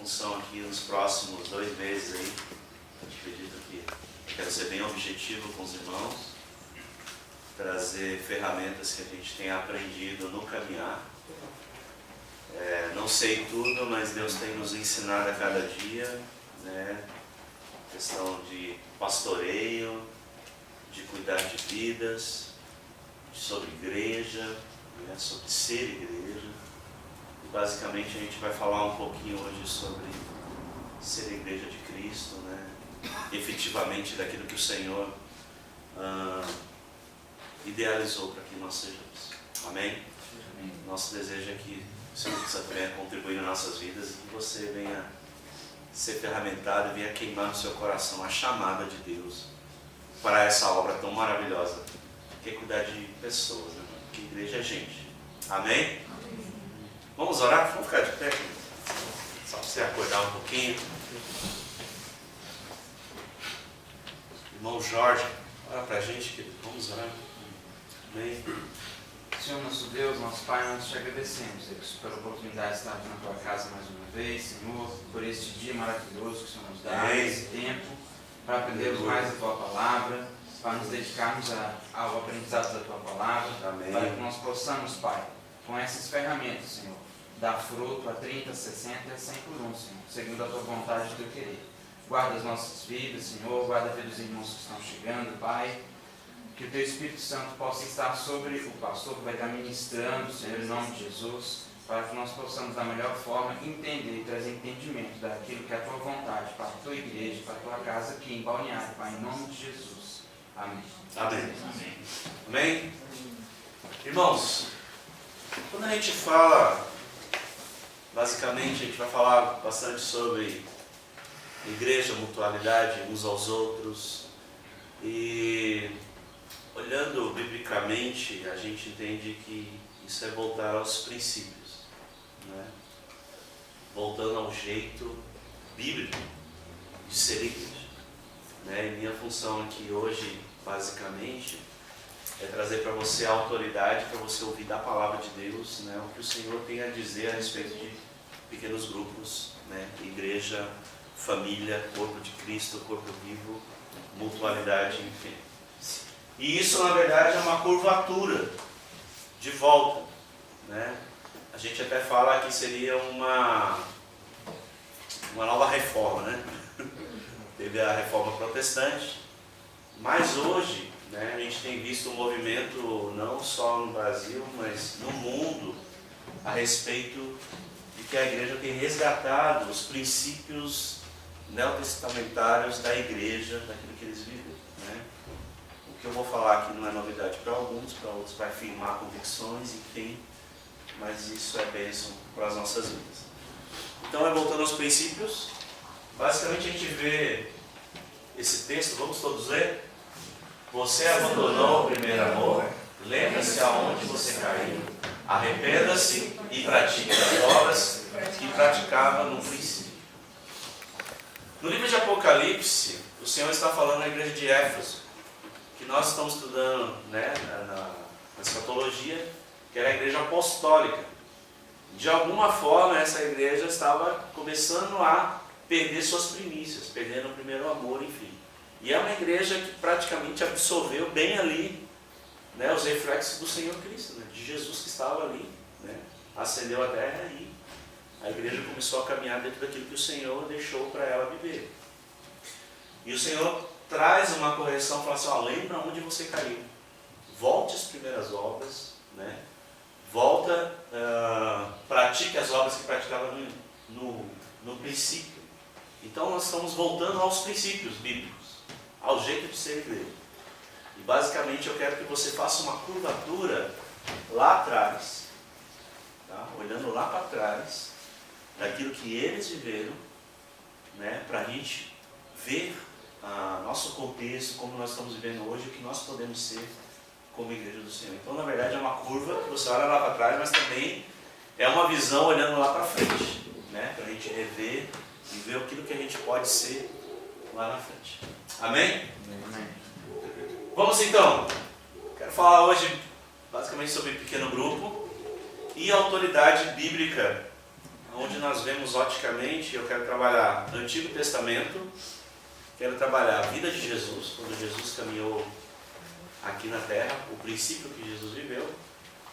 função aqui nos próximos 2 meses aí. Eu acredito que quero ser bem objetivo com os irmãos, trazer ferramentas que a gente tem aprendido no caminhar. Não sei tudo, mas Deus tem nos ensinado a cada dia, né? Questão de pastoreio, de cuidar de vidas, sobre igreja, né? Sobre ser igreja. E basicamente a gente vai falar um pouquinho hoje sobre ser igreja de Cristo, né? Efetivamente daquilo que o Senhor idealizou para que nós sejamos. Amém? Nosso desejo é que o Senhor venha contribuir nas nossas vidas e que você venha ser ferramentado e venha queimar no seu coração a chamada de Deus para essa obra tão maravilhosa, que é cuidar de pessoas, né? Que igreja é gente. Amém? Vamos orar? Vamos ficar de pé? Só para você acordar um pouquinho. Irmão Jorge, ora para a gente, querido. Vamos orar. Amém? Senhor nosso Deus, nosso Pai, nós te agradecemos, Deus, pela oportunidade de estar aqui na tua casa mais uma vez, Senhor, por este dia maravilhoso que o Senhor nos dá, esse tempo, para aprendermos mais a tua palavra, para nos dedicarmos ao aprendizado da tua palavra, Amém. Para que nós possamos, Pai, com essas ferramentas, Senhor, dar fruto a 30, 60 e a 100 por um, Senhor, segundo a tua vontade e o teu querer. Guarda as nossas vidas, Senhor, guarda a vida dos irmãos que estão chegando, Pai. Que o Teu Espírito Santo possa estar sobre o pastor que vai estar ministrando, Senhor, em nome de Jesus, para que nós possamos, da melhor forma, entender e trazer entendimento daquilo que é a Tua vontade para a Tua igreja, para a Tua casa aqui em Balneário, Pai, em nome de Jesus. Amém. Amém. Amém? Irmãos, quando a gente fala, basicamente a gente vai falar bastante sobre igreja, mutualidade uns aos outros, e olhando biblicamente, a gente entende que isso é voltar aos princípios, né? Voltando ao jeito bíblico de ser igreja, né? E minha função aqui hoje, basicamente, é trazer para você a autoridade para você ouvir da palavra de Deus, né? O que o Senhor tem a dizer a respeito de pequenos grupos, né? Igreja, família, corpo de Cristo, corpo vivo, mutualidade, enfim. E isso, na verdade, é uma curvatura de volta, né? A gente até fala que seria uma nova reforma, né? Teve a reforma protestante, mas hoje, né, a gente tem visto um movimento, não só no Brasil, mas no mundo, a respeito de que a igreja tem resgatado os princípios neotestamentários da igreja, daquilo que eles vivem, né? O que eu vou falar aqui não é novidade para alguns, para outros vai firmar convicções, enfim, mas isso é bênção para as nossas vidas. Então, voltando aos princípios, basicamente a gente vê esse texto, vamos todos ler? Você abandonou o primeiro amor, lembra-se aonde você caiu, arrependa-se e pratique as obras que praticava no princípio. No livro de Apocalipse, o Senhor está falando à igreja de Éfeso, que nós estamos estudando, né, na escatologia, que era a igreja apostólica. De alguma forma, essa igreja estava começando a perder suas primícias, perdendo o primeiro amor, enfim. E é uma igreja que praticamente absorveu bem ali, né, os reflexos do Senhor Cristo, né, de Jesus que estava ali, né, ascendeu a terra e a igreja começou a caminhar dentro daquilo que o Senhor deixou para ela viver. E o Senhor traz uma correção, fala assim, lembra onde você caiu, volte às primeiras obras, né? Volta, pratique as obras que praticava no princípio. Então nós estamos voltando aos princípios bíblicos, ao jeito de ser igreja. E basicamente eu quero que você faça uma curvatura lá atrás, tá? Olhando lá para trás, daquilo que eles viveram, né? Para a gente ver nosso contexto, como nós estamos vivendo hoje, o que nós podemos ser como igreja do Senhor. Então, na verdade, é uma curva que você olha lá para trás, mas também é uma visão olhando lá para frente, né? Para a gente rever e ver aquilo que a gente pode ser lá na frente. Amém? Amém. Vamos então. Quero falar hoje basicamente sobre pequeno grupo e autoridade bíblica onde nós vemos oticamente, eu quero trabalhar Antigo Testamento, quero trabalhar a vida de Jesus, quando Jesus caminhou aqui na terra, o princípio que Jesus viveu,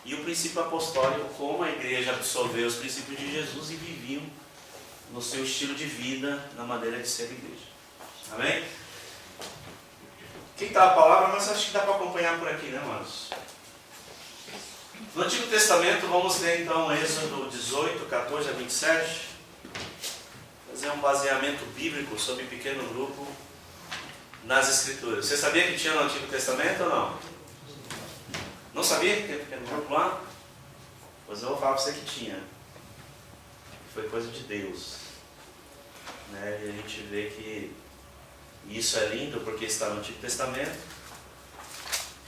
e o princípio apostólico, como a igreja absorveu os princípios de Jesus e viviam no seu estilo de vida, na maneira de ser igreja. Amém? Aqui está a palavra, mas acho que dá para acompanhar por aqui, né, irmãos? No Antigo Testamento, vamos ler então Êxodo 18, 14 a 27. Fazer um baseamento bíblico sobre pequeno grupo nas Escrituras. Você sabia que tinha no Antigo Testamento ou não? Não sabia que tinha pequeno grupo lá? Pois eu vou falar para você que tinha. Foi coisa de Deus. Né? E a gente vê que isso é lindo porque está no Antigo Testamento.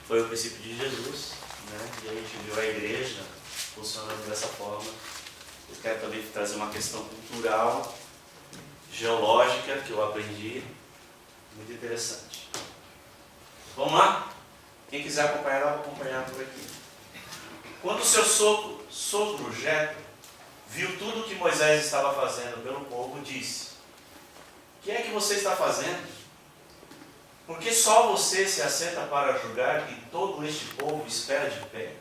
Foi o princípio de Jesus. Né? E a gente viu a igreja funcionando dessa forma. Eu quero também trazer uma questão cultural, geológica, que eu aprendi. Muito interessante. Vamos lá? Quem quiser acompanhar, dá para acompanhar por aqui. Quando o seu sogro Jetro viu tudo o que Moisés estava fazendo pelo povo, disse: o que é que você está fazendo? Porque só você se assenta para julgar e todo este povo espera de pé?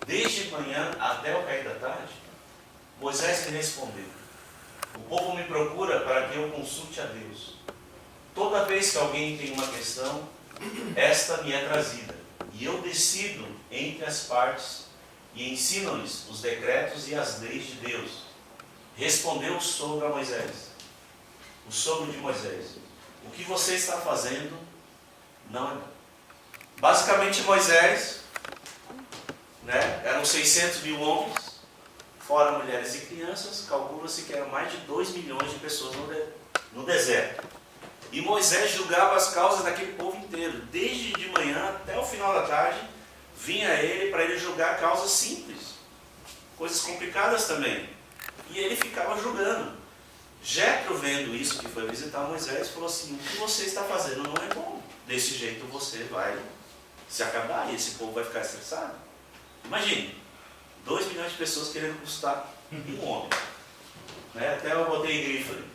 Desde manhã até o cair da tarde? Moisés lhe respondeu: o povo me procura para que eu consulte a Deus. Toda vez que alguém tem uma questão, esta me é trazida, e eu decido entre as partes e ensino-lhes os decretos e as leis de Deus. Respondeu o sogro a Moisés, o sogro de Moisés: o que você está fazendo não é bom. Basicamente Moisés, né, eram 600 mil homens, fora mulheres e crianças, calcula-se que eram mais de 2 milhões de pessoas no deserto. E Moisés julgava as causas daquele povo inteiro, desde de manhã até o final da tarde, vinha ele para ele julgar causas simples, coisas complicadas também. E ele ficava julgando. Jetro, vendo isso, que foi visitar Moisés, falou assim: o que você está fazendo não é bom. Desse jeito você vai se acabar e esse povo vai ficar estressado. Imagine, 2 milhões de pessoas querendo custar um homem. Né? Até eu botei em grifo ali: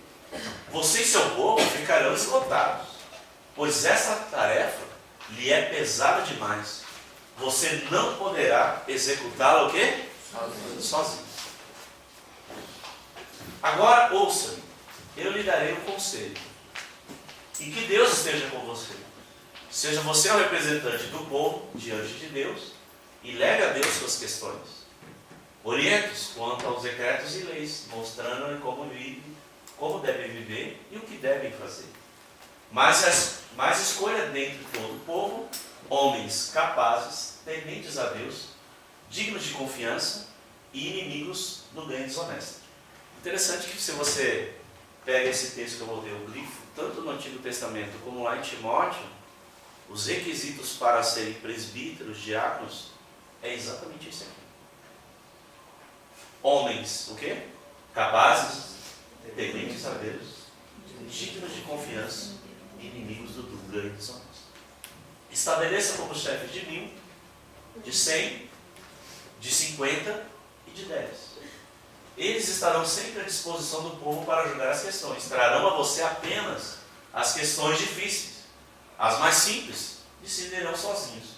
você e seu povo ficarão esgotados, pois essa tarefa lhe é pesada demais. Você não poderá executá-la o quê? Sozinho. Agora ouça-me, eu lhe darei um conselho. E que Deus esteja com você. Seja você o representante do povo diante de Deus e leve a Deus suas questões. Oriente-os quanto aos decretos e leis, mostrando-lhe como devem viver e o que devem fazer. Mas escolha dentre todo o povo homens capazes, tementes a Deus, dignos de confiança e inimigos do ganho desonesto. Interessante que se você pega esse texto que eu botei o grifo, tanto no Antigo Testamento como lá em Timóteo, os requisitos para serem presbíteros, diáconos, é exatamente isso aqui. Homens, o quê? Capazes, tementes a Deus, dignos de confiança e inimigos do ganho desonesto. Estabeleça como chefe de 1000, de 100, de 50 e de 10. Eles estarão sempre à disposição do povo para julgar as questões. Trarão a você apenas as questões difíceis. As mais simples decidirão sozinhos.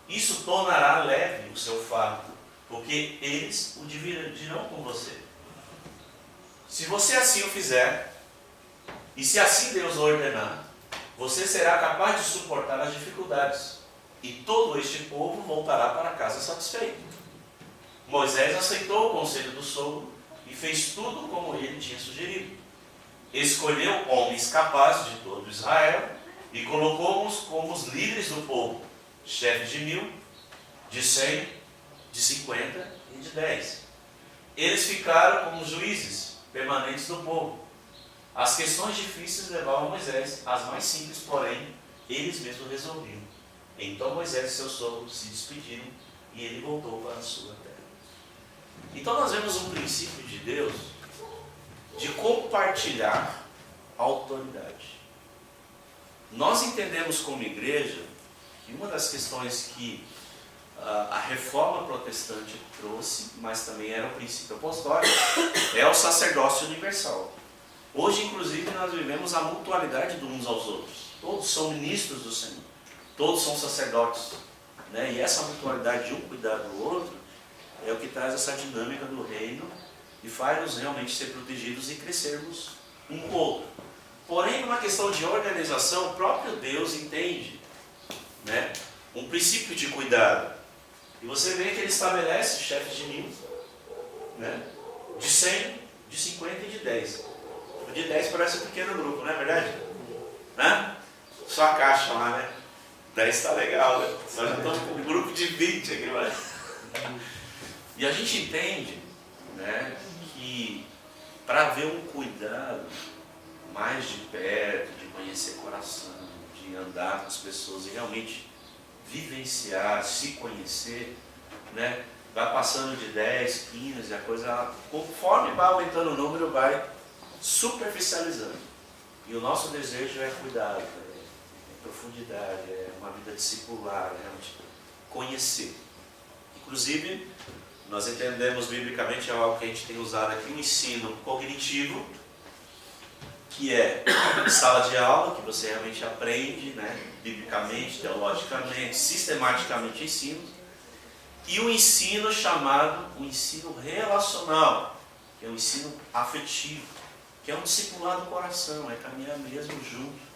Isso tornará leve o seu fardo, porque eles o dividirão com você. Se você assim o fizer, e se assim Deus o ordenar, você será capaz de suportar as dificuldades, e todo este povo voltará para casa satisfeito. Moisés aceitou o conselho do sogro e fez tudo como ele tinha sugerido. Escolheu homens capazes de todo Israel e colocou-os como os líderes do povo, chefes de 1000, de 100, de 50 e de 10. Eles ficaram como juízes permanentes do povo. As questões difíceis levavam Moisés, as mais simples, porém, eles mesmos resolviam. Então Moisés e seu sogro se despediram e ele voltou para a sua terra. Então nós vemos um princípio de Deus de compartilhar a autoridade. Nós entendemos como igreja que uma das questões que a reforma protestante trouxe, mas também era um princípio apostólico, é o sacerdócio universal. Hoje, inclusive, nós vivemos a mutualidade de uns aos outros. Todos são ministros do Senhor, todos são sacerdotes, né? E essa mutualidade de um cuidar do outro é o que traz essa dinâmica do reino e faz-nos realmente ser protegidos e crescermos um com o outro. Porém, numa questão de organização, o próprio Deus entende, né, um princípio de cuidado. E você vê que ele estabelece chefes de 1000, né, de 100, de 50 e de 10. O de 10 parece um pequeno grupo, não é verdade? Né? Só a caixa lá, né? 10 está legal, né? Só já estamos com um grupo de 20 aqui, né? E a gente entende, né, que para haver um cuidado mais de perto, de conhecer coração, de andar com as pessoas e realmente vivenciar, se conhecer, né, vai passando de 10, 15, a coisa, conforme vai aumentando o número, vai superficializando. E o nosso desejo é cuidado, é profundidade, é uma vida discipular, é realmente conhecer. Inclusive, nós entendemos biblicamente, é algo que a gente tem usado aqui, o ensino cognitivo, que é sala de aula, que você realmente aprende, né, biblicamente, teologicamente, sistematicamente ensino, e o ensino chamado o ensino relacional, que é o ensino afetivo, que é um discipulado do coração, é caminhar mesmo junto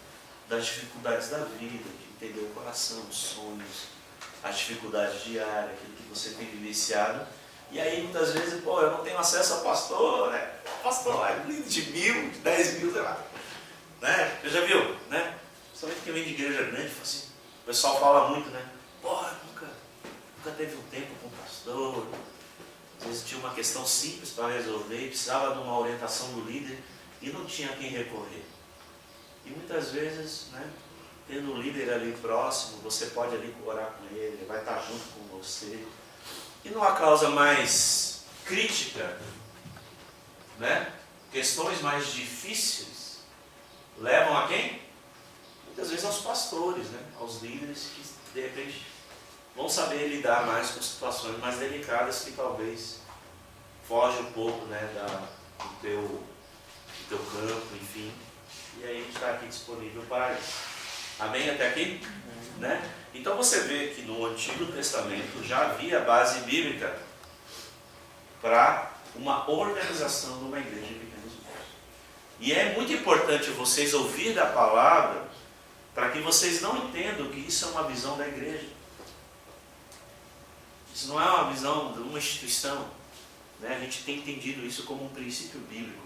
das dificuldades da vida, de entender o coração, os sonhos, as dificuldades diárias, aquilo que você tem vivenciado. E aí muitas vezes, pô, eu não tenho acesso ao pastor, né? Pastor, é de 1000, de 10.000, sei lá. Né? Você já viu, né? Principalmente quem vem de igreja grande, assim, o pessoal fala muito, né? Pô, nunca teve um tempo com o pastor. Às vezes tinha uma questão simples para resolver e precisava de uma orientação do líder e não tinha a quem recorrer. E muitas vezes, né, tendo o líder ali próximo, você pode ali orar com ele, ele vai estar junto com você. E numa causa mais crítica, né, questões mais difíceis, levam a quem? Muitas vezes aos pastores, né, aos líderes que de repente vão saber lidar mais com situações mais delicadas que talvez fogem um pouco, né, do teu campo, enfim. E aí a gente está aqui disponível para isso. Amém até aqui? Né? Então você vê que no Antigo Testamento já havia base bíblica para uma organização de uma igreja de pequenos grupos. E é muito importante vocês ouvir da palavra para que vocês não entendam que isso é uma visão da igreja. Isso não é uma visão de uma instituição. Né? A gente tem entendido isso como um princípio bíblico.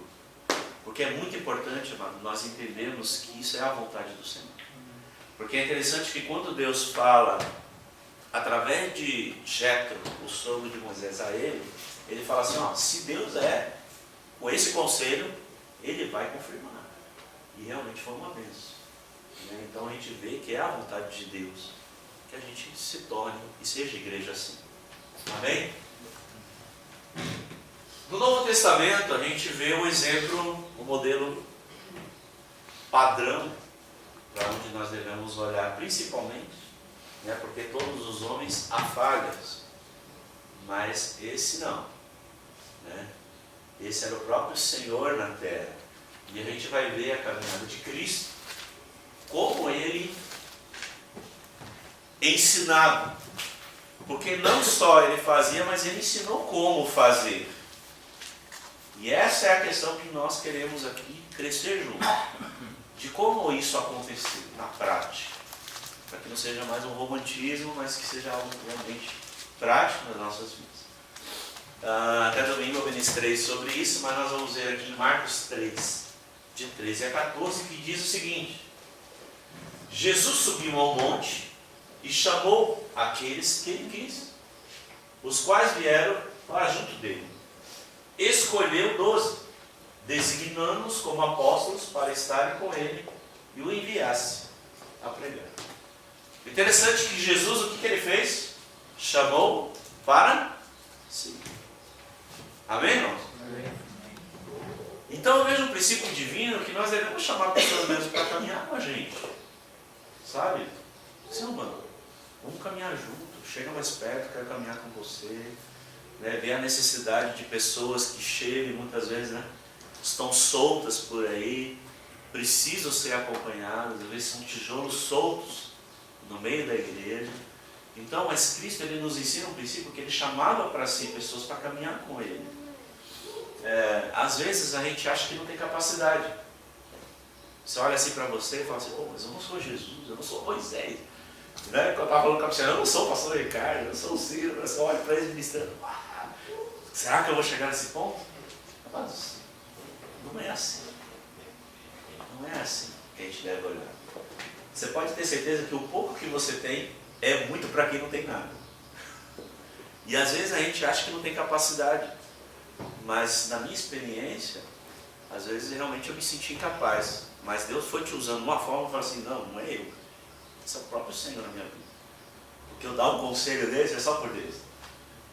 Porque é muito importante, amado, nós entendermos que isso é a vontade do Senhor. Porque é interessante que quando Deus fala, através de Jetro, o sogro de Moisés, a ele fala assim, ó, se Deus é, com esse conselho, ele vai confirmar. E realmente foi uma bênção. Né? Então a gente vê que é a vontade de Deus que a gente se torne e seja igreja assim. Amém? No Novo Testamento a gente vê um exemplo, um modelo padrão para onde nós devemos olhar principalmente, né, porque todos os homens há falhas, mas esse não. Né? Esse era o próprio Senhor na terra. E a gente vai ver a caminhada de Cristo, como ele ensinava. Porque não só ele fazia, mas ele ensinou como fazer. E essa é a questão que nós queremos aqui crescer juntos. De como isso aconteceu na prática. Para que não seja mais um romantismo, mas que seja algo realmente prático nas nossas vidas. Até domingo eu ministrei sobre isso, mas nós vamos ver aqui em Marcos 3, de 13 a 14, que diz o seguinte. Jesus subiu ao monte e chamou aqueles que ele quis, os quais vieram para junto dele. Escolheu 12, designando-os como apóstolos para estarem com ele e o enviasse a pregar. Interessante que Jesus, o que ele fez? Chamou para si. Amém, irmãos? Amém. Então eu vejo um princípio divino que nós devemos chamar pessoas mesmo para caminhar com a gente. Sabe? Ser humano. Vamos caminhar junto, chega mais perto, quero caminhar com você. Né? Ver a necessidade de pessoas que chegam, muitas vezes, né? Estão soltas por aí, precisam ser acompanhadas, às vezes são tijolos soltos no meio da igreja. Então, mas Cristo, ele nos ensina um princípio que ele chamava para si pessoas para caminhar com ele. Às vezes a gente acha que não tem capacidade. Você olha assim para você e fala assim, pô, mas eu não sou Jesus, eu não sou Moisés. Né? Quando eu estava falando com a piscina, eu não sou o pastor Ricardo, eu não sou o Ciro, eu olho para eles ministrando. Será que eu vou chegar nesse ponto? Mas não é assim. Não é assim que a gente deve olhar. Você pode ter certeza que o pouco que você tem é muito para quem não tem nada. E às vezes a gente acha que não tem capacidade. Mas na minha experiência, às vezes realmente eu me senti incapaz. Mas Deus foi te usando de uma forma e falou assim, não é eu. Esse é o próprio Senhor na minha vida. Porque eu dar um conselho desse é só por Deus.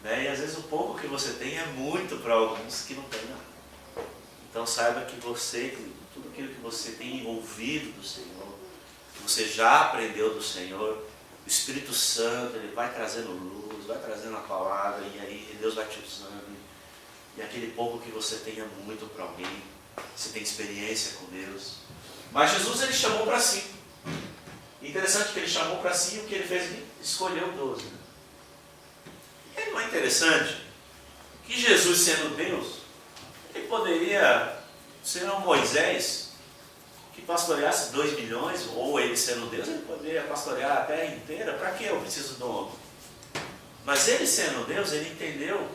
Né? E às vezes o pouco que você tem é muito para alguns que não tem nada. Então saiba que você, tudo aquilo que você tem ouvido do Senhor, que você já aprendeu do Senhor, o Espírito Santo, ele vai trazendo luz, vai trazendo a palavra, e aí Deus vai te usando. E aquele pouco que você tem é muito para alguém, você tem experiência com Deus. Mas Jesus, ele chamou para si. Interessante que ele chamou para si, e o que ele fez? Ele escolheu 12. E não é interessante que Jesus, sendo Deus, ele poderia ser um Moisés que pastoreasse 2 milhões, ou ele sendo Deus, ele poderia pastorear a terra inteira. Para que eu preciso do homem? Mas ele sendo Deus, ele entendeu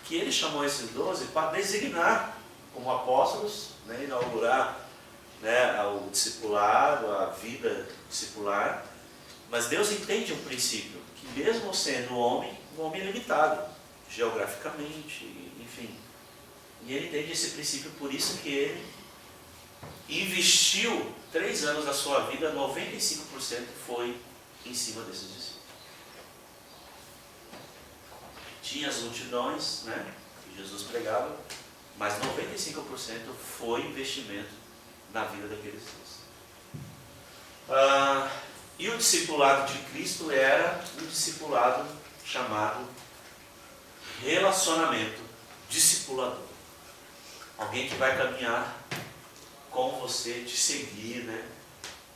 que ele chamou esses 12 para designar como apóstolos, né, inaugurar, né, o discipulado, a vida discipular. Mas Deus entende um princípio, que mesmo sendo um homem limitado, geograficamente, enfim. E ele entende esse princípio, por isso que ele investiu 3 anos da sua vida, 95% foi em cima desses discípulos. Tinha as multidões, né, que Jesus pregava, mas 95% foi investimento na vida daqueles 12. E o discipulado de Cristo era um discipulado chamado relacionamento discipulador. Alguém que vai caminhar com você, te seguir, né?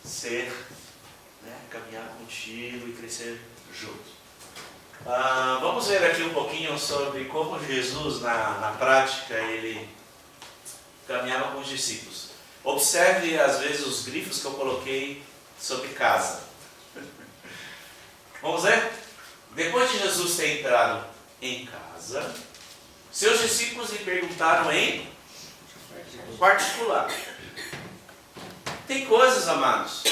Ser, né? Caminhar contigo e crescer junto. Vamos ver aqui um pouquinho sobre como Jesus, na prática, ele caminhava com os discípulos. Observe, às vezes, os grifos que eu coloquei sobre casa. Vamos ver? Depois de Jesus ter entrado em casa, seus discípulos lhe perguntaram em particular. Tem coisas, amados,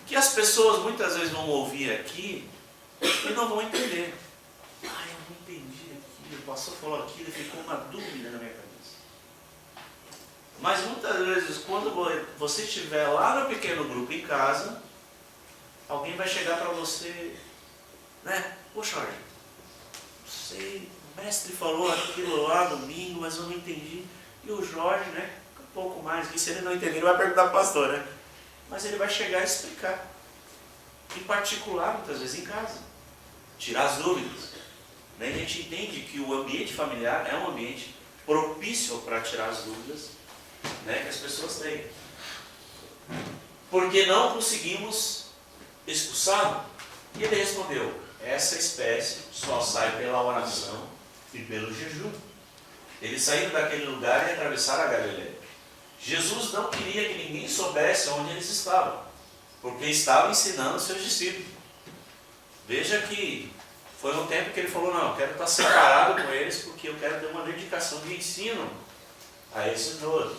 que as pessoas muitas vezes vão ouvir aqui e não vão entender. Eu não entendi aquilo, o pastor falou aquilo e ficou uma dúvida na minha cabeça. Mas muitas vezes, quando você estiver lá no pequeno grupo em casa, alguém vai chegar para você, né? Poxa, Jorge, sei, o mestre falou aquilo lá domingo, mas eu não entendi. E o Jorge, né? Um pouco mais, que se ele não entender, ele vai perguntar para o pastor, né? Mas ele vai chegar e explicar. Em particular, muitas vezes em casa. Tirar as dúvidas. Né? A gente entende que o ambiente familiar é um ambiente propício para tirar as dúvidas, né, que as pessoas têm. Porque não conseguimos expulsá-lo? E ele respondeu, essa espécie só sai pela oração e pelo jejum. Eles saíram daquele lugar e atravessaram a Galileia. Jesus não queria que ninguém soubesse onde eles estavam, porque estava ensinando os seus discípulos. Veja que foi um tempo que ele falou, não, eu quero estar separado com eles, porque eu quero ter uma dedicação de ensino a esses 12.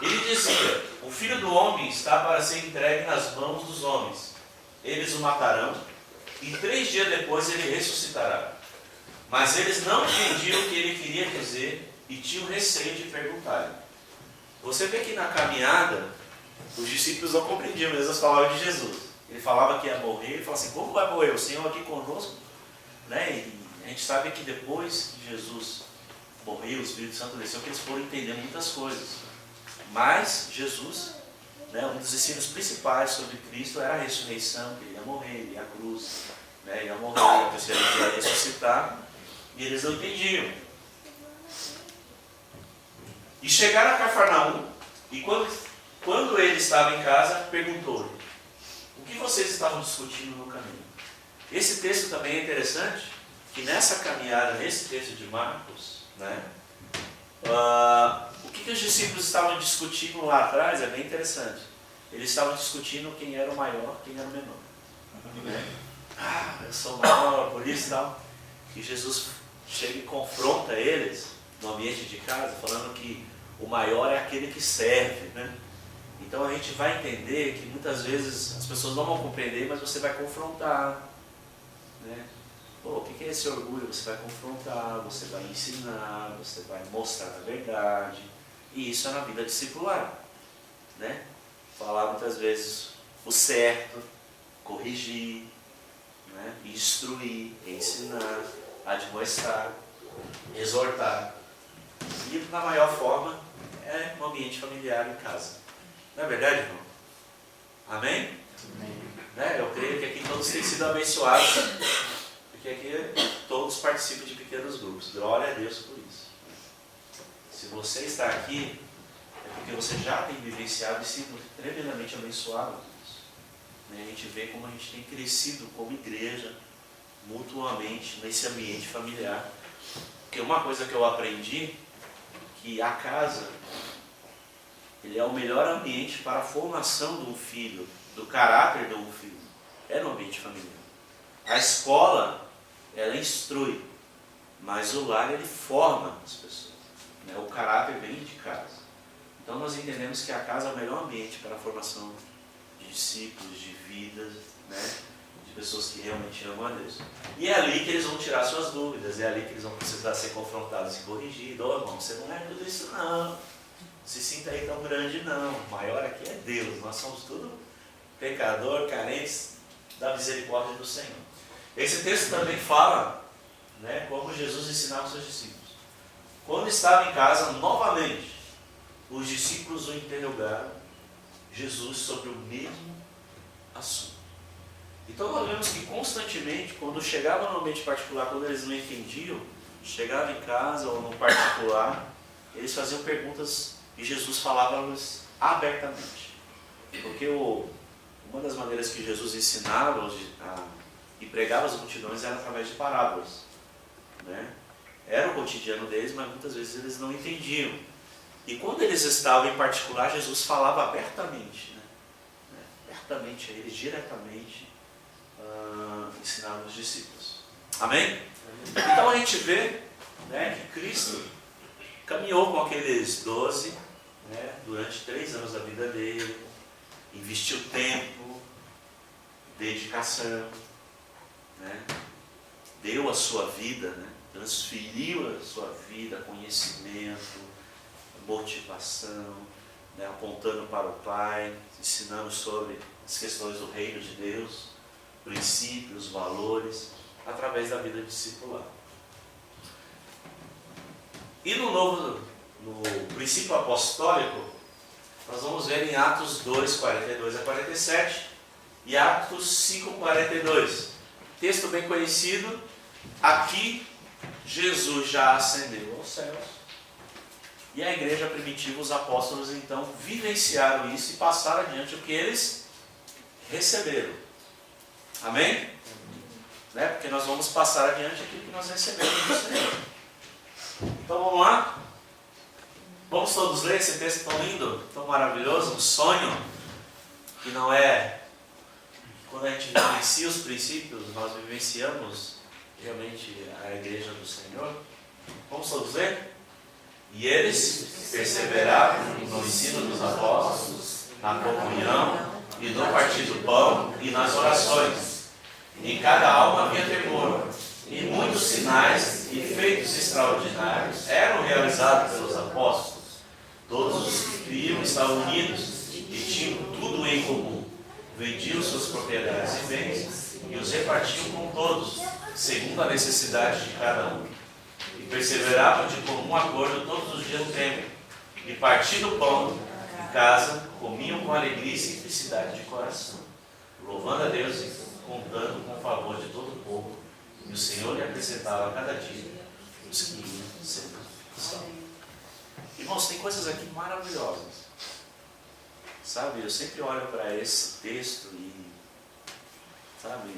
Ele dizia, o Filho do Homem está para ser entregue nas mãos dos homens. Eles o matarão, e 3 dias depois ele ressuscitará. Mas eles não entendiam o que ele queria dizer e tinham receio de perguntar-lhe. Você vê que na caminhada, os discípulos não compreendiam mesmo as palavras de Jesus. Ele falava que ia morrer, ele falava assim, como vai morrer? O Senhor aqui conosco? Né? E a gente sabe que depois que Jesus morreu, o Espírito Santo desceu, que eles foram entender muitas coisas. Mas Jesus, né, um dos ensinos principais sobre Cristo era a ressurreição, que ele ia morrer, ele ia à cruz, né, ia morrer, ao terceiro dia ia ressuscitar, e eles não entendiam. E chegaram a Cafarnaum, e quando ele estava em casa, perguntou-lhe: o que vocês estavam discutindo no caminho? Esse texto também é interessante, que nessa caminhada, nesse texto de Marcos, né, o que os discípulos estavam discutindo lá atrás é bem interessante. Eles estavam discutindo quem era o maior, quem era o menor. Né? Eu sou o maior, por isso e tal. E Jesus chega e confronta eles no ambiente de casa, falando que o maior é aquele que serve, né? Então a gente vai entender que muitas vezes as pessoas não vão compreender, mas você vai confrontar, né? Pô, o que é esse orgulho? Você vai confrontar, você vai ensinar, você vai mostrar a verdade. E isso é na vida discipular, né? Falar muitas vezes o certo, corrigir, né? Instruir, ensinar, admoestar, exortar. E na maior forma é no ambiente familiar em casa. Não é verdade, irmão? Amém? Amém. Né? Eu creio que aqui todos têm sido abençoados, porque aqui todos participam de pequenos grupos. Glória a Deus por isso. Se você está aqui, é porque você já tem vivenciado e sido tremendamente abençoado por isso. A gente vê como a gente tem crescido como igreja, mutuamente, nesse ambiente familiar. Porque uma coisa que eu aprendi, que a casa, ele é o melhor ambiente para a formação de um filho, do caráter de um filho. É no ambiente familiar. A escola, ela instrui, mas o lar, ele forma as pessoas. Né? O caráter vem de casa. Então nós entendemos que a casa é o melhor ambiente para a formação de discípulos, de vidas, né? De pessoas que realmente amam a Deus. E é ali que eles vão tirar suas dúvidas, é ali que eles vão precisar ser confrontados e corrigidos. Ô irmão, você não é tudo isso não. Se sinta aí tão grande não. O maior aqui é Deus. Nós somos tudo pecador, carentes da misericórdia do Senhor. Esse texto também fala, né, como Jesus ensinava os seus discípulos. Quando estava em casa, novamente, os discípulos o interrogaram Jesus sobre o mesmo assunto. Então nós vemos que constantemente, quando chegava no ambiente particular, quando eles não entendiam, chegavam em casa ou no particular, eles faziam perguntas e Jesus falava-lhes abertamente. Porque uma das maneiras que Jesus ensinava e pregava as multidões era através de parábolas. Né? Era o cotidiano deles, mas muitas vezes eles não entendiam. E quando eles estavam em particular, Jesus falava abertamente, né? Abertamente a eles, diretamente, ensinava os discípulos. Amém? Então a gente vê, né, que Cristo caminhou com aqueles 12, né, durante 3 anos da vida dele, investiu tempo, dedicação, né, deu a sua vida, né, transferiu a sua vida, conhecimento, motivação, né, apontando para o Pai, ensinando sobre as questões do reino de Deus, princípios, valores, através da vida discipular. E no princípio apostólico, nós vamos ver em Atos 2, 42 a 47 e Atos 5, 42. Texto bem conhecido. Aqui, Jesus já ascendeu aos céus. E a igreja primitiva, os apóstolos, então, vivenciaram isso e passaram adiante o que eles receberam. Amém? Né? Porque nós vamos passar adiante aquilo que nós recebemos do Senhor. Então vamos lá? Vamos todos ler esse texto tão lindo, tão maravilhoso, um sonho, que não é... Quando a gente vivencia os princípios, nós vivenciamos realmente a igreja do Senhor. Vamos todos ler? E eles perseveravam no ensino dos apóstolos, na comunhão e no partir do pão e nas orações. Em cada alma havia temor, e muitos sinais e feitos extraordinários eram realizados pelos apóstolos. Todos os que criam estavam unidos e tinham tudo em comum. Vendiam suas propriedades e bens e os repartiam com todos, segundo a necessidade de cada um. E perseveravam de comum acordo todos os dias no templo, e partindo o pão casa comiam com alegria e simplicidade de coração, louvando a Deus e contando com o favor de todo o povo. E o Senhor lhe acrescentava a cada dia os que iam sendo salvos. Irmãos, tem coisas aqui maravilhosas. Sabe, eu sempre olho para esse texto e, sabe,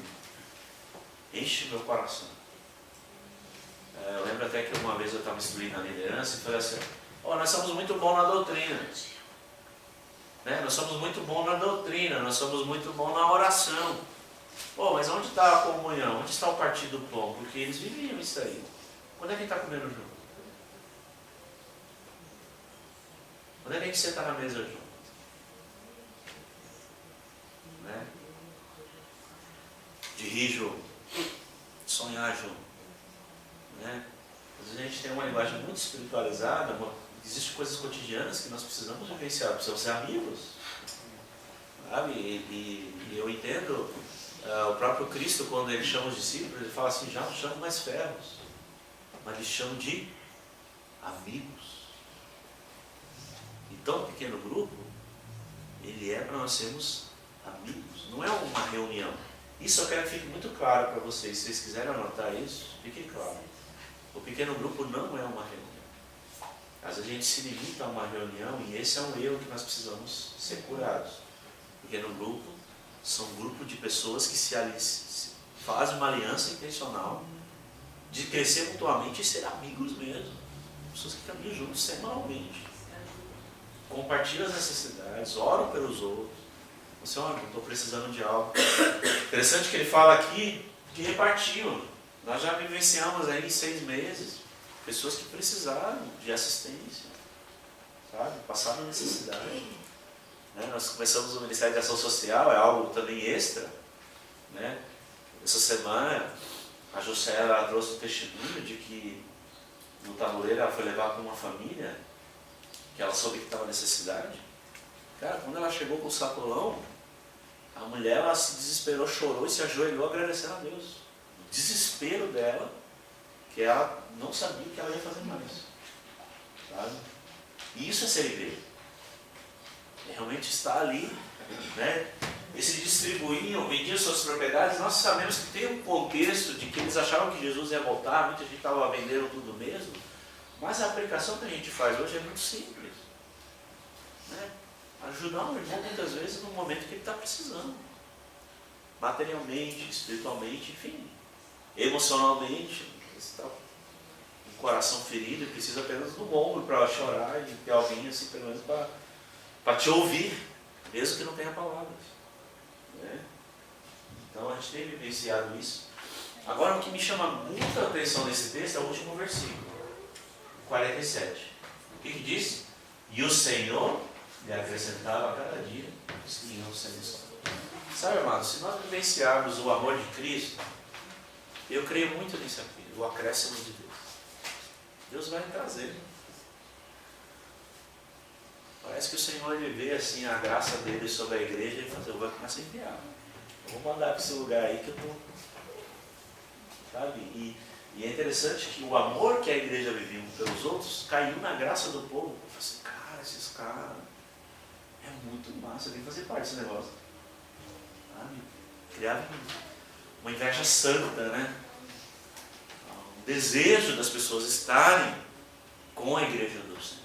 enche meu coração. Eu lembro até que uma vez eu estava instruindo na liderança e falei assim: nós somos muito bons na doutrina. Né? Nós somos muito bons na doutrina, nós somos muito bons na oração. Mas onde está a comunhão? Onde está o partido do pão? Porque eles viviam isso aí. Quando é que a gente está comendo junto? Quando é que a gente senta na mesa junto? Né? De rir junto, sonhar junto. Né? Às vezes a gente tem uma linguagem muito espiritualizada, existem coisas cotidianas que nós precisamos vivenciar, precisamos ser amigos. Sabe? E eu entendo o próprio Cristo, quando ele chama os discípulos, ele fala assim: já não chamo mais servos, mas lhes chamo de amigos. Então, um pequeno grupo, ele é para nós sermos amigos, não é uma reunião. Isso eu quero que fique muito claro para vocês. Se vocês quiserem anotar isso, fique claro. O pequeno grupo não é uma reunião. Às vezes a gente se limita a uma reunião e esse é um erro que nós precisamos ser curados. O pequeno grupo são um grupo de pessoas que se fazem uma aliança intencional de crescer mutuamente e ser amigos mesmo. Pessoas que caminham juntos semanalmente. Compartilham as necessidades, oram pelos outros. Você, olha, eu estou precisando de algo. Interessante que ele fala aqui que repartiam. Nós já vivenciamos aí em 6 meses pessoas que precisaram de assistência, sabe? Passaram necessidade. Né? Nós começamos o Ministério de Ação Social, é algo também extra. Né? Essa semana a José trouxe um testemunho de que no tabuleiro ela foi levar para uma família que ela soube que estava necessidade. Cara, quando ela chegou com o sacolão, a mulher ela se desesperou, chorou e se ajoelhou agradecendo a Deus. O desespero dela, que ela não sabia o que ela ia fazer mais. Sabe? E isso é ser igreja. Realmente está ali, né? Eles distribuíam, vendiam suas propriedades. Nós sabemos que tem um contexto de que eles achavam que Jesus ia voltar, muita gente estava vendendo tudo mesmo. Mas a aplicação que a gente faz hoje é muito simples. Né? Ajudar um irmão muitas vezes no momento que ele está precisando. Materialmente, espiritualmente, enfim. Emocionalmente. Você está com o coração ferido e precisa apenas do ombro para chorar e ter alguém assim, pelo menos para te ouvir, mesmo que não tenha palavras. Né? Então a gente tem vivenciado isso. Agora o que me chama muita atenção nesse texto é o último versículo, 47. O que diz? E o Senhor lhe acrescentava a cada dia os que iam sendo salvos. Sabe, amados, se nós vivenciarmos o amor de Cristo, eu creio muito nisso aqui, o acréscimo de Deus. Deus vai trazer. Parece que o Senhor ele vê assim a graça dele sobre a igreja e fala: eu vou começar a enviar. Eu vou mandar para esse lugar aí que eu estou. Sabe? E é interessante que o amor que a igreja vivia pelos outros caiu na graça do povo. Eu falei assim: cara, esses caras é muito massa, eu vim fazer parte desse negócio. Sabe? Criava uma inveja santa, né? Um desejo das pessoas estarem com a igreja do Senhor.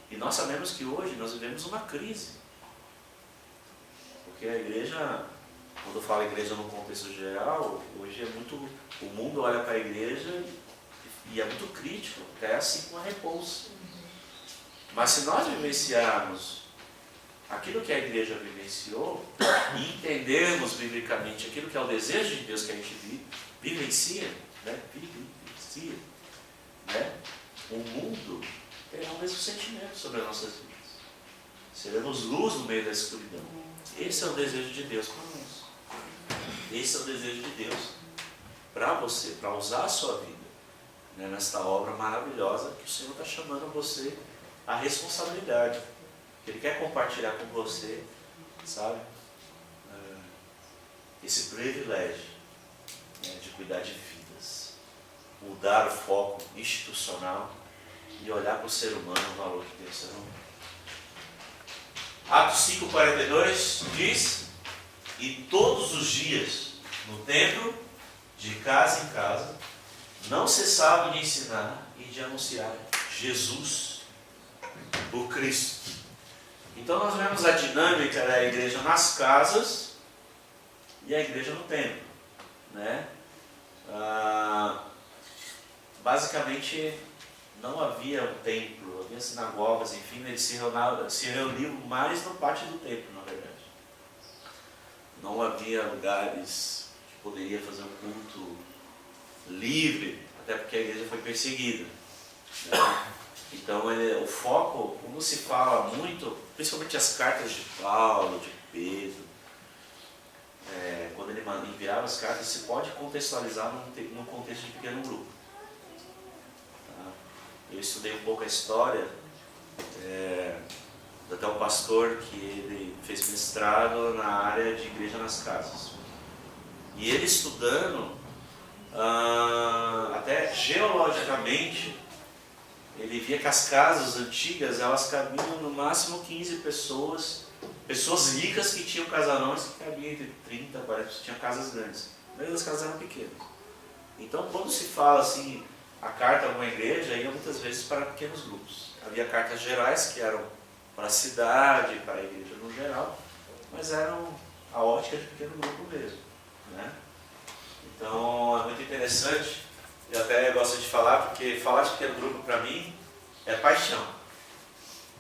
E nós sabemos que hoje nós vivemos uma crise. Porque a igreja, quando eu falo igreja no contexto geral, hoje é muito, o mundo olha para a igreja e é muito crítico, até assim com a repulsa. Mas se nós vivenciarmos aquilo que a igreja vivenciou e entendermos biblicamente aquilo que é o desejo de Deus que a gente vivencia, né? O mundo terá o mesmo sentimento sobre as nossas vidas. Seremos luz no meio da escuridão. Esse é o desejo de Deus conosco. Esse é o desejo de Deus para você, para usar a sua vida, né, nesta obra maravilhosa que o Senhor está chamando você a responsabilidade. Que Ele quer compartilhar com você, sabe, esse privilégio, né, de cuidar de vidas, mudar o foco institucional e olhar para o ser humano, o valor que tem o ser humano. Atos 5,42 diz: e todos os dias, no templo, de casa em casa, não cessavam de ensinar e de anunciar Jesus, o Cristo. Então nós vemos a dinâmica da igreja nas casas e a igreja no templo, né? Basicamente não havia um templo, havia sinagogas, enfim, eles se reuniam mais no pátio do templo, na verdade. Não havia lugares que poderia fazer um culto livre, até porque a igreja foi perseguida, né? Então o foco, como se fala muito, principalmente as cartas de Paulo, de Pedro, quando ele enviava as cartas, se pode contextualizar num contexto de pequeno grupo. Tá? Eu estudei um pouco a história, até um pastor que ele fez mestrado na área de igreja nas casas. E ele estudando, até geologicamente, ele via que as casas antigas, elas cabiam no máximo 15 pessoas ricas que tinham casarões que cabiam entre 30 e 40 pessoas, tinham casas grandes. A maioria das casas eram pequenas. Então, quando se fala assim, a carta a uma igreja, ia muitas vezes para pequenos grupos. Havia cartas gerais que eram para a cidade, para a igreja no geral, mas eram a ótica de pequeno grupo mesmo, né? Então, é muito interessante. Eu até gosto de falar, porque falar de pequeno grupo para mim é paixão.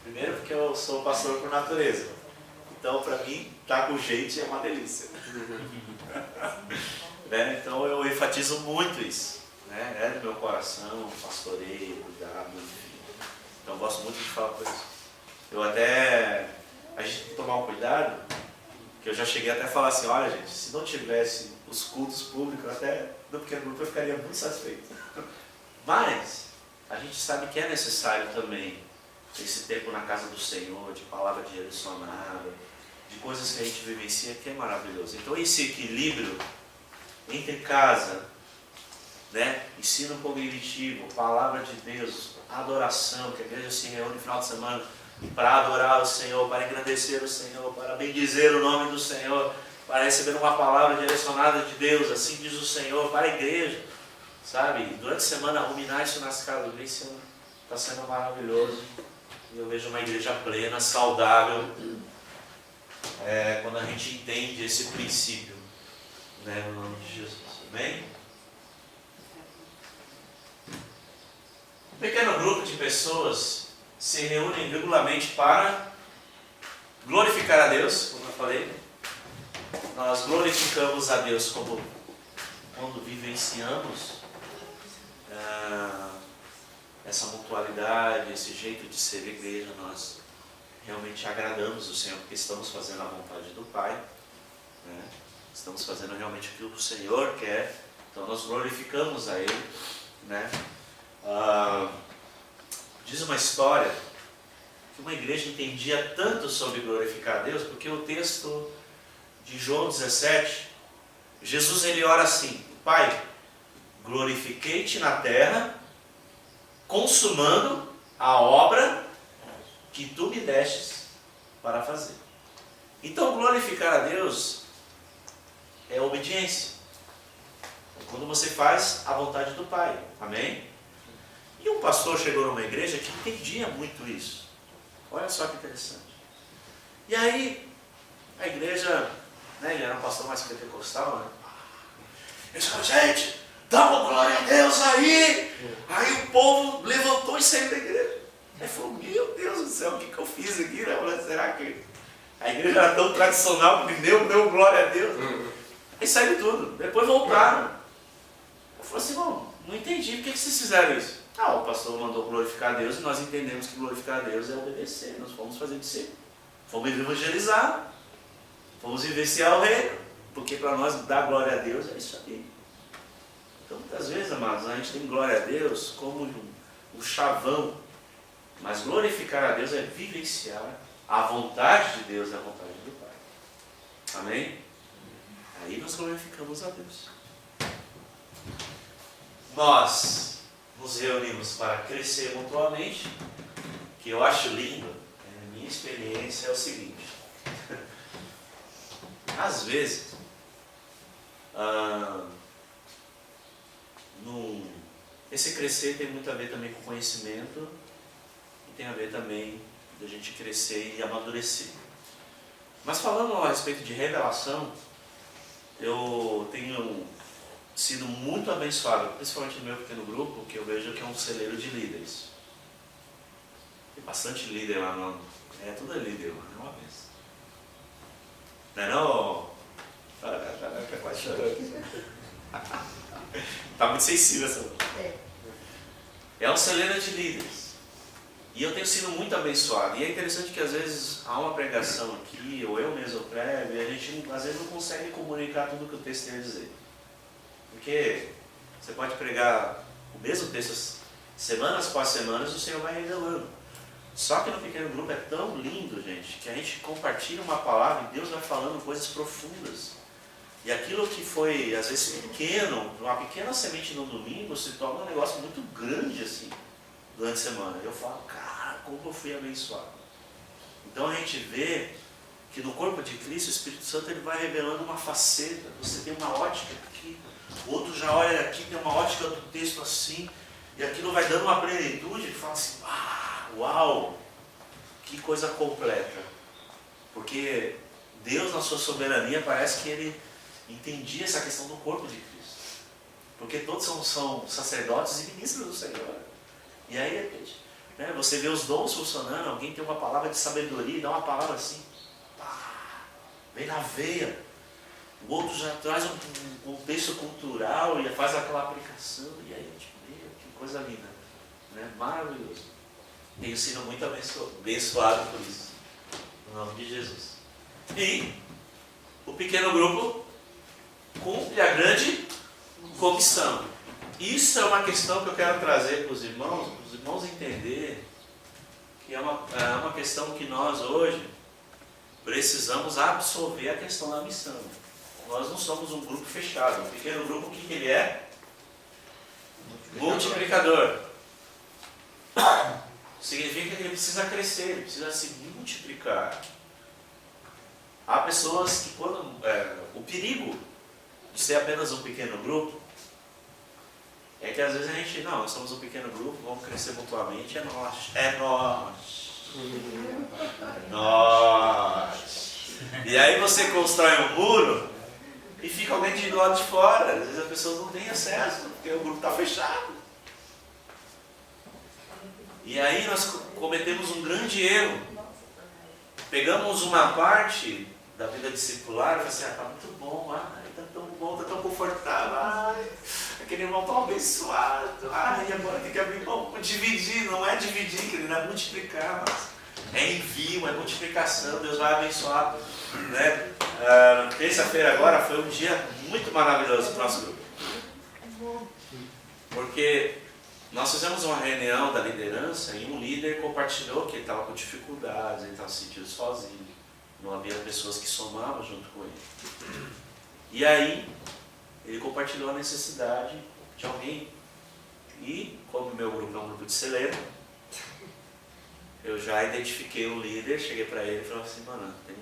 Primeiro porque eu sou pastor por natureza. Então para mim, estar com gente é uma delícia. Né? Então eu enfatizo muito isso. Né? É do meu coração, pastoreio, cuidado, enfim. Então eu gosto muito de falar por isso. A gente tem que tomar um cuidado, que eu já cheguei até a falar assim, olha gente, se não tivesse os cultos públicos, até no pequeno grupo eu ficaria muito satisfeito. Mas a gente sabe que é necessário também esse tempo na casa do Senhor, de palavra direcionada, de coisas que a gente vivencia, que é maravilhoso. Então esse equilíbrio entre casa, né, ensino cognitivo, palavra de Deus, adoração, que a igreja se reúne no final de semana para adorar o Senhor, para engrandecer o Senhor, para bendizer o nome do Senhor, para receber uma palavra direcionada de Deus, assim diz o Senhor, para a igreja, sabe? Durante a semana, ruminar isso nas casas, isso está sendo maravilhoso. E eu vejo uma igreja plena, saudável, quando a gente entende esse princípio, né, no nome de Jesus. Amém? Um pequeno grupo de pessoas se reúnem regularmente para glorificar a Deus, como eu falei. Nós glorificamos a Deus quando vivenciamos essa mutualidade, esse jeito de ser igreja. Nós realmente agradamos o Senhor, porque estamos fazendo a vontade do Pai, né? Estamos fazendo realmente o que o Senhor quer, então nós glorificamos a Ele, né? Diz uma história que uma igreja entendia tanto sobre glorificar a Deus, porque o texto de João 17, Jesus ele ora assim: Pai, glorifiquei-te na terra, consumando a obra que tu me destes para fazer. Então glorificar a Deus é obediência. É quando você faz a vontade do Pai. Amém? E um pastor chegou numa igreja que entendia muito isso. Olha só que interessante. E aí, a igreja, né, ele era um pastor mais pentecostal, né? Ele falou: gente, dá uma glória a Deus aí. Aí o povo levantou e saiu da igreja. Aí falou: meu Deus do céu, o que eu fiz aqui? Né? Será que a igreja era tão tradicional que deu glória a Deus? Aí saiu tudo. Depois voltaram. Eu falei assim: não entendi, por que vocês fizeram isso? O pastor mandou glorificar a Deus e nós entendemos que glorificar a Deus é obedecer. Nós fomos fazer discípulo. Fomos evangelizar. Fomos vivenciar o reino. Porque para nós dar glória a Deus é isso aí. Então muitas vezes, amados, a gente tem glória a Deus como um chavão. Mas glorificar a Deus é vivenciar a vontade de Deus e a vontade do Pai. Amém? Aí nós glorificamos a Deus. Nós nos reunimos para crescer mutuamente, que eu acho lindo, minha experiência é o seguinte. Às vezes, esse crescer tem muito a ver também com conhecimento e tem a ver também da gente crescer e amadurecer. Mas falando a respeito de revelação, eu tenho sido muito abençoado, principalmente no meu pequeno grupo, que eu vejo que é um celeiro de líderes. Tem bastante líder lá, não? Tudo é líder, mano, é uma vez. Não é não? Tá quase chorando. Tá muito sensível essa voz. É um celeiro de líderes. E eu tenho sido muito abençoado. E é interessante que às vezes há uma pregação aqui, ou eu mesmo prego, e a gente às vezes não consegue comunicar tudo o que o texto tem a dizer. Porque você pode pregar o mesmo texto semanas após semanas, o Senhor vai revelando. Só que no pequeno grupo é tão lindo, gente, que a gente compartilha uma palavra e Deus vai falando coisas profundas. E aquilo que foi, às vezes, pequeno, uma pequena semente no domingo, se torna um negócio muito grande, assim, durante a semana. Eu falo, cara, como eu fui abençoado. Então a gente vê que no corpo de Cristo, o Espírito Santo ele vai revelando uma faceta. Você tem uma ótica aqui, o outro já olha aqui, tem uma ótica do texto assim, e aquilo vai dando uma plenitude e fala assim, uau, que coisa completa. Porque Deus, na sua soberania, parece que Ele entendia essa questão do corpo de Cristo. Porque todos são sacerdotes e ministros do Senhor. E aí, né, você vê os dons funcionando, alguém tem uma palavra de sabedoria, dá uma palavra assim, vem na veia. O outro já traz um contexto cultural e faz aquela aplicação. E aí, que coisa linda, né? Maravilhoso. Tenho sido muito abençoado por isso. No nome de Jesus. E o pequeno grupo cumpre a grande comissão. Isso é uma questão que eu quero trazer para os irmãos entender que é uma questão que nós hoje precisamos absorver a questão da missão. Nós não somos um grupo fechado. Um pequeno grupo, o que ele é? Multiplicador. Significa que ele precisa crescer, ele precisa se multiplicar. Há pessoas que o perigo de ser apenas um pequeno grupo é que às vezes a gente, nós somos um pequeno grupo, vamos crescer mutuamente, é nós. E aí você constrói um muro e fica alguém do lado de fora. Às vezes as pessoas não têm acesso, porque o grupo está fechado. E aí nós cometemos um grande erro. Pegamos uma parte da vida discipular e falamos assim, está muito bom, está tão bom, está tão confortável, aquele irmão tão abençoado, e agora tem que abrir mão, dividir, não é dividir, querido, é multiplicar, mas é envio, é multiplicação, Deus vai abençoar. Né? Terça-feira agora foi um dia muito maravilhoso para o nosso grupo. Porque nós fizemos uma reunião da liderança e um líder compartilhou que ele estava com dificuldades, ele estava se sentindo sozinho. Não havia pessoas que somavam junto com ele. E aí, ele compartilhou a necessidade de alguém. E, como o meu grupo é um grupo de celeiro, eu já identifiquei o líder, cheguei para ele e falei assim, mano, tem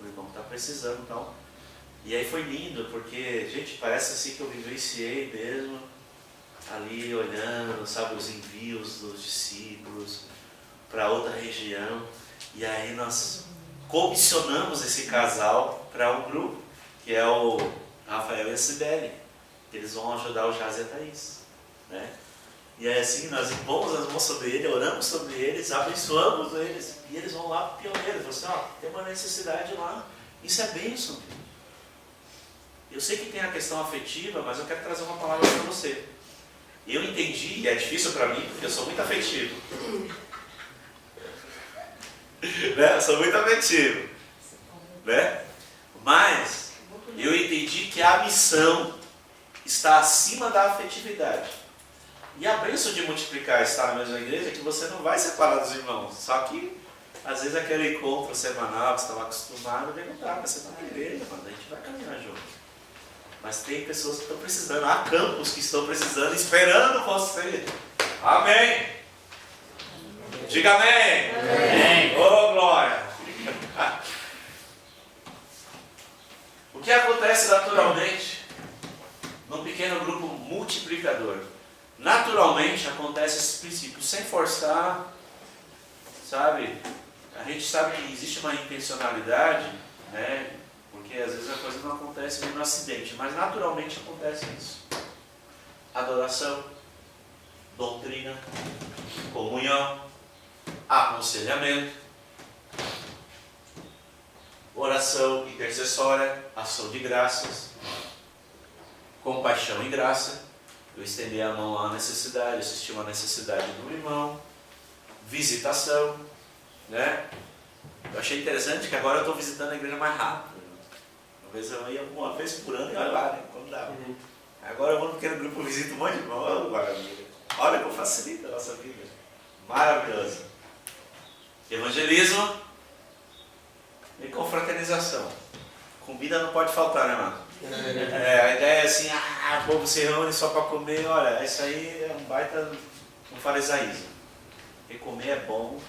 um irmão que está precisando e tal. E aí foi lindo, porque, gente, parece assim que eu vivenciei mesmo, ali olhando, sabe, os envios dos discípulos para outra região. E aí nós comissionamos esse casal para um grupo, que é o Rafael e a Cibele. Eles vão ajudar o Jazz e a Thaís, né? E aí assim, nós impomos as mãos sobre eles, oramos sobre eles, abençoamos eles, e eles vão lá pioneiros, falam assim, tem uma necessidade lá. Isso é bênção. Eu sei que tem a questão afetiva, mas eu quero trazer uma palavra para você. Eu entendi, e é difícil para mim, porque eu sou muito afetivo. Né? Eu sou muito afetivo. Né? Mas eu entendi que a missão está acima da afetividade. E a bênção de multiplicar estar na mesma igreja é que você não vai separar dos irmãos. Só que, às vezes, aquele encontro semanal que você estava acostumado, não dá, você está na igreja, mano, a gente vai caminhar junto. Mas tem pessoas que estão precisando, há campos que estão precisando, esperando você. Amém! Diga amém! Amém! Oh, glória! que acontece naturalmente num pequeno grupo multiplicador? Naturalmente acontece esse princípio, sem forçar, sabe? A gente sabe que existe uma intencionalidade, né? Porque às vezes a coisa não acontece meio no acidente, mas naturalmente acontece isso. Adoração, doutrina, comunhão, aconselhamento, oração intercessória, ação de graças, compaixão e graça. Eu estender a mão à necessidade, assistir uma necessidade do irmão, visitação, né? Eu achei interessante que agora eu estou visitando a igreja mais rápido. Talvez eu ia uma vez por ano e olha lá, né? Quando dá. Agora eu vou no pequeno grupo, visito um monte de irmão. Oh, maravilha. Olha como facilita a nossa vida. Maravilhoso. Evangelismo e confraternização. Comida não pode faltar, né, mano? A ideia é assim, o povo se reúne só para comer. Olha, isso aí é um baita um farisaísmo. Porque comer é bom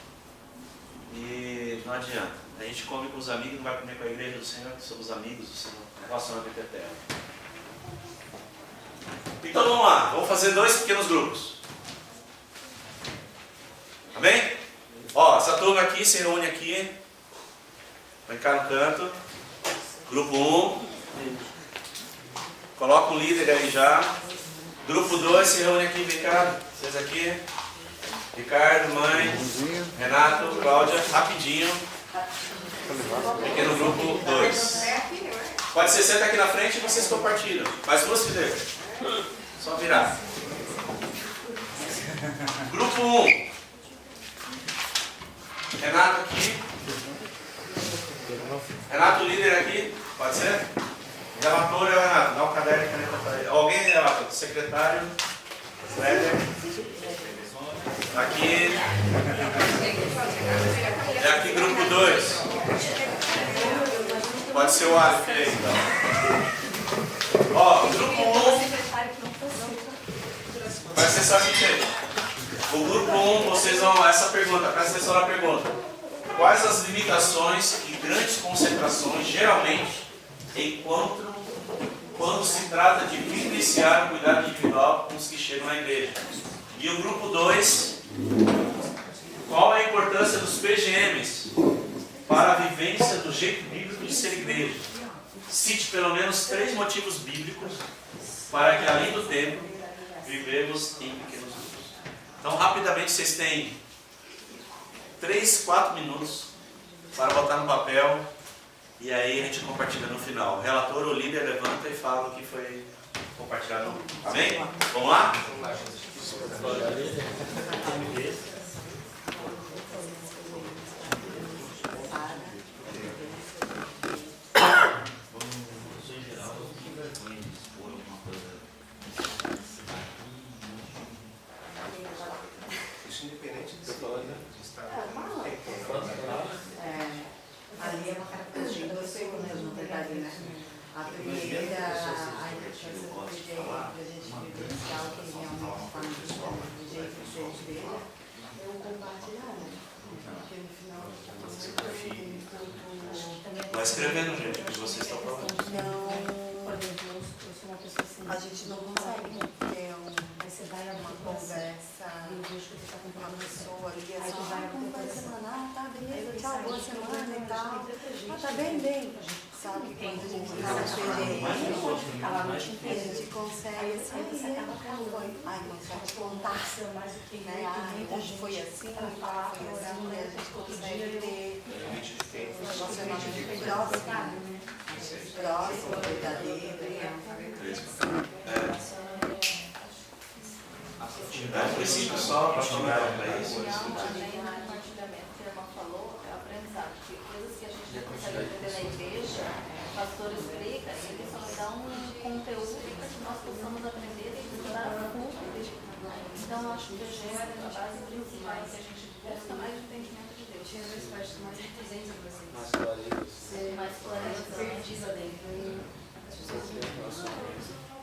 e não adianta. A gente come com os amigos, não vai comer com a igreja do Senhor, que somos amigos do Senhor. Relacionamento eterno. Então vamos lá, vamos fazer 2 pequenos grupos. Amém? Ó, essa turma aqui se reúne aqui. Vem cá no canto. Grupo 1. Coloca o líder aí já. Grupo 2 se reúne aqui, vem cá. Vocês aqui. Ricardo, mãe, Renato, Cláudia, rapidinho. Pequeno grupo 2. Pode ser, senta aqui na frente e vocês compartilham. Mais 2 fileiras. Só virar. Grupo 1. Renato aqui. Renato, líder aqui. Pode ser? Relator é o Renato. Dá um caderno e caneta para ele. Alguém é relator? Secretário. Léder. Aqui. É aqui grupo 2. Pode ser o Alif aí, então. Ó, grupo 1. Vai ser só aqui. O grupo 1, vocês vão. Essa pergunta, presta atenção na pergunta. Quais as limitações e grandes concentrações geralmente encontram quando se trata de vivenciar o cuidado individual com os que chegam na igreja? E o grupo 2, qual a importância dos PGMs para a vivência do jeito bíblico de ser igreja? Cite pelo menos 3 motivos bíblicos para que, além do tempo, vivemos em pequenos grupos. Então, rapidamente, vocês têm 3, 4 minutos para botar no papel e aí a gente compartilha no final. O relator ou líder levanta e fala o que foi compartilhado. Amém? Vamos lá? Ali é uma característica do segundo, na verdade, né? A primeira, a importância do PGM para a gente vivenciar o que realmente faz do jeito de ser igreja, é o compartilhar, né? Porque no final, Vai escrevendo, gente, o que vocês estão falando. Não, a gente não consegue ter uma conversa com uma pessoa ali, assim, vai acontecer semana, tá, beleza, tchau, boa semana e tal. Tá bem, sabe? Quando a gente tá na PGM, a gente consegue assim, ai, não pode contar, né? Hoje foi assim, lá foi assim, né? A gente consegue ter um relacionamento próximo, verdadeiro. Por isso, só para falar para isso. Compartilhamento que a irmã falou, é o aprendizado. Porque coisas que a gente não consegue aprender na igreja, o pastor explica, e ele só dá um conteúdo para que nós possamos aprender e estudar a fundo. Então, eu acho que o PG é a base principal que a gente busca mais o entendimento de Deus. Tinha duas partes mais presentes para vocês. Mais clareza, perdida dentro.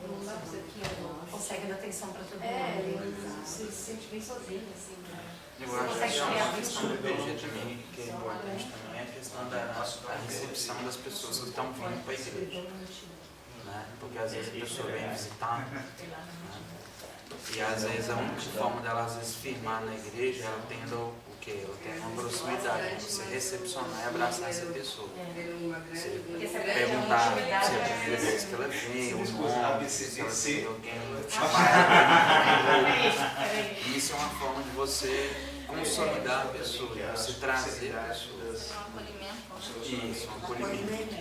Não dá pra dizer que consegue dar atenção para todo mundo. Se sente bem sozinho, assim, né? Eu acho que é uma questão do PG também, que é importante também, é a questão da recepção das pessoas que estão vindo para a igreja. Né? Porque às vezes a pessoa vem visitar, né? E às vezes a única forma dela às vezes firmar na igreja, ela tendo o quê? Ela tendo uma proximidade, você recepcionar e abraçar essa pessoa. Você perguntar se é a primeira vez que ela vem, o nome, se ela tem alguém chamar. Isso é uma forma de você consolidar a pessoa, de você trazer a pessoa. Isso, um acolhimento.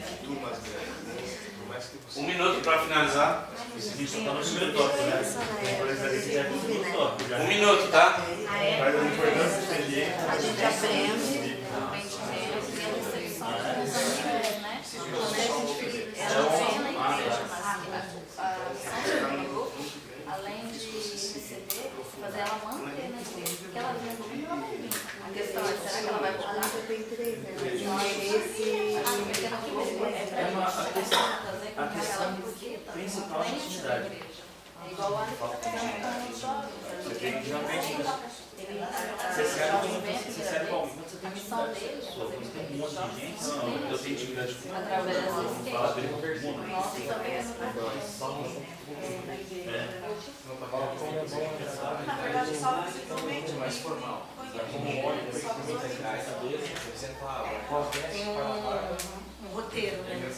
1 minuto para finalizar. A gente só está no primeiro tópico, né? Um minuto, tá? Mas a importância do PG. A gente aprende. Além de receber, fazer ela manter na igreja, porque ela vem comigo, ela vai vir. A questão é, será que ela vai voltar? Eu tenho 3 anos. Principal necessidade. É igual a Você tem realmente. Você serve para alguém. Você tem intimidade. Tem um monte de gente. Não, eu tenho intimidade com através ela. Fala dele com pergunta. nossa também. Na verdade, só principalmente Mais formal. Tem um roteiro, né?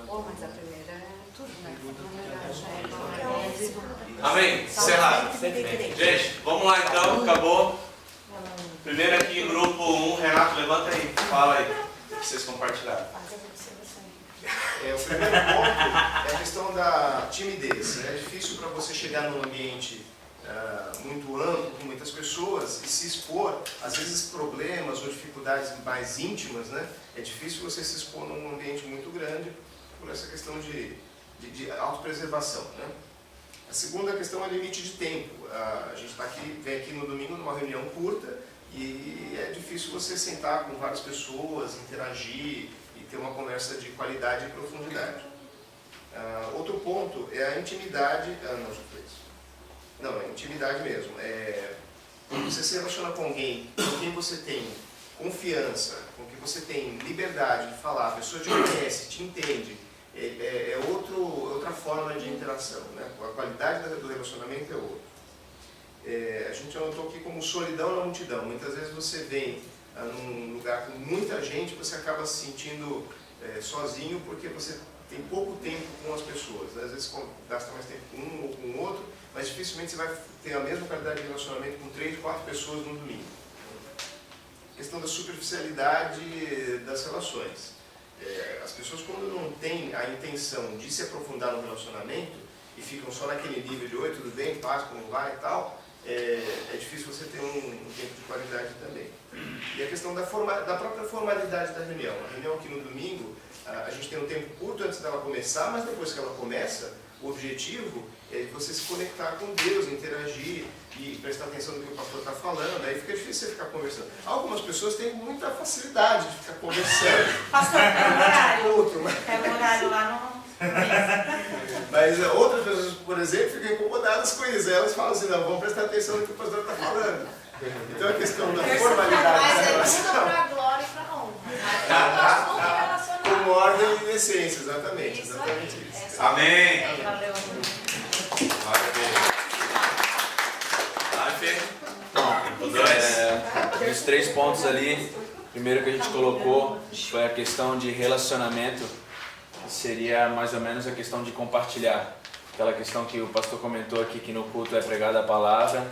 Pô, mas a primeira é tudo, né? Amém. Encerrado. Gente, vamos lá então, acabou. Primeiro aqui, grupo 1, Renato, levanta aí, fala aí, o que vocês compartilharam. O primeiro ponto é a questão da timidez. É difícil para você chegar num ambiente muito amplo, com muitas pessoas, e se expor, às vezes, problemas ou dificuldades mais íntimas, né? É difícil você se expor num ambiente muito grande por essa questão de autopreservação, né? A segunda questão é o limite de tempo. A gente vem aqui no domingo numa reunião curta e é difícil você sentar com várias pessoas, interagir e ter uma conversa de qualidade e profundidade. Outro ponto é a intimidade. Não, é intimidade mesmo. Você se relaciona com alguém com quem você tem confiança, com quem você tem liberdade de falar, a pessoa te conhece, te entende. Outra forma de interação, né? A qualidade do relacionamento é outra. A gente anotou aqui como solidão na multidão. Muitas vezes você vem num lugar com muita gente, você acaba se sentindo sozinho porque você tem pouco tempo com as pessoas. Às vezes gasta mais tempo com um ou com o outro, mas dificilmente você vai ter a mesma qualidade de relacionamento com 3, 4 pessoas no domingo. A questão da superficialidade das relações. As pessoas, quando não têm a intenção de se aprofundar no relacionamento e ficam só naquele nível de oi, tudo bem, paz, como vai e tal, é difícil você ter um tempo de qualidade também. E a questão da própria formalidade da reunião. A reunião aqui no domingo, a gente tem um tempo curto antes dela começar, mas depois que ela começa, o objetivo é você se conectar com Deus, interagir e prestar atenção no que o pastor está falando. Aí fica difícil você ficar conversando. Algumas pessoas têm muita facilidade de ficar conversando. Pastor, pega o horário. Outro, mas... Pega o horário lá no... Mas outras pessoas, por exemplo, ficam incomodadas com isso. Elas falam assim, não, vamos prestar atenção no que o pastor está falando. Então a questão da formalidade da relação. Mas é tudo para a glória e para a honra. Com ordem e decência, exatamente. Exatamente isso. Amém. Valeu. Vai, Fê. Os 3 pontos ali, primeiro que a gente colocou foi a questão de relacionamento, seria mais ou menos a questão de compartilhar. Aquela questão que o pastor comentou aqui, que no culto é pregada a palavra,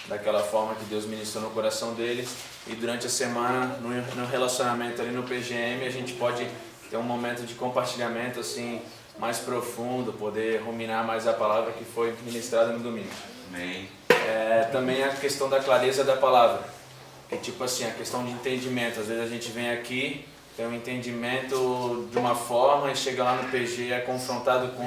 daquela forma que Deus ministrou no coração deles, e durante a semana, no relacionamento ali no PGM, a gente pode ter um momento de compartilhamento assim, mais profundo, poder ruminar mais a palavra que foi ministrada no domingo. Amém. Também a questão da clareza da palavra, que tipo assim, a questão de entendimento. Às vezes a gente vem aqui, tem um entendimento de uma forma e chega lá no PG e é confrontado com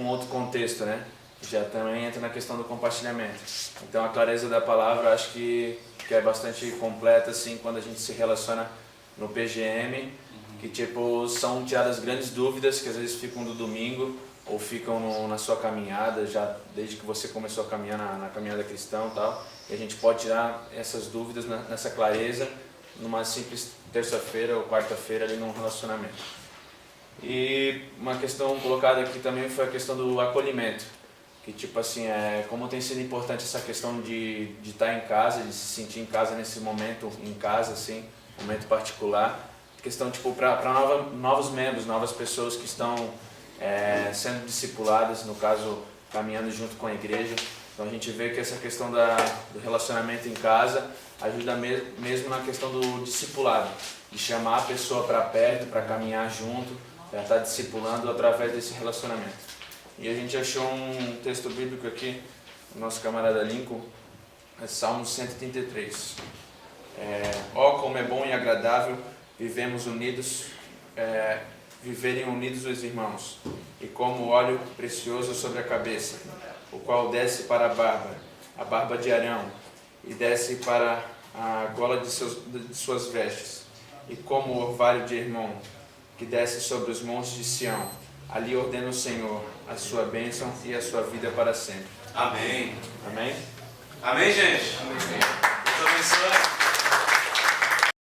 outro contexto, né? Já também entra na questão do compartilhamento. Então a clareza da palavra acho que é bastante completa assim, quando a gente se relaciona no PGM, que tipo são tiradas grandes dúvidas que às vezes ficam do domingo ou ficam na sua caminhada, já desde que você começou a caminhar na caminhada cristã e tal, e a gente pode tirar essas dúvidas nessa clareza numa simples terça-feira ou quarta-feira ali num relacionamento. E uma questão colocada aqui também foi a questão do acolhimento, que tipo assim, como tem sido importante essa questão de estar em casa, de se sentir em casa nesse momento, em casa assim, momento particular, questão tipo para novos membros, novas pessoas que estão sendo discipuladas, no caso caminhando junto com a igreja. Então a gente vê que essa questão do relacionamento em casa ajuda mesmo na questão do discipulado, de chamar a pessoa para perto, para caminhar junto, para estar discipulando através desse relacionamento. E a gente achou um texto bíblico aqui, o nosso camarada Lincoln, é Salmo 133. Como é bom e agradável viverem unidos os irmãos, e como óleo precioso sobre a cabeça, o qual desce para a barba de Arão, e desce para a gola de suas vestes, e como o orvalho de Hermon, que desce sobre os montes de Sião. Ali ordena o Senhor a sua bênção e a sua vida para sempre. Amém. Amém? Amém, gente? Amém. Deus abençoe.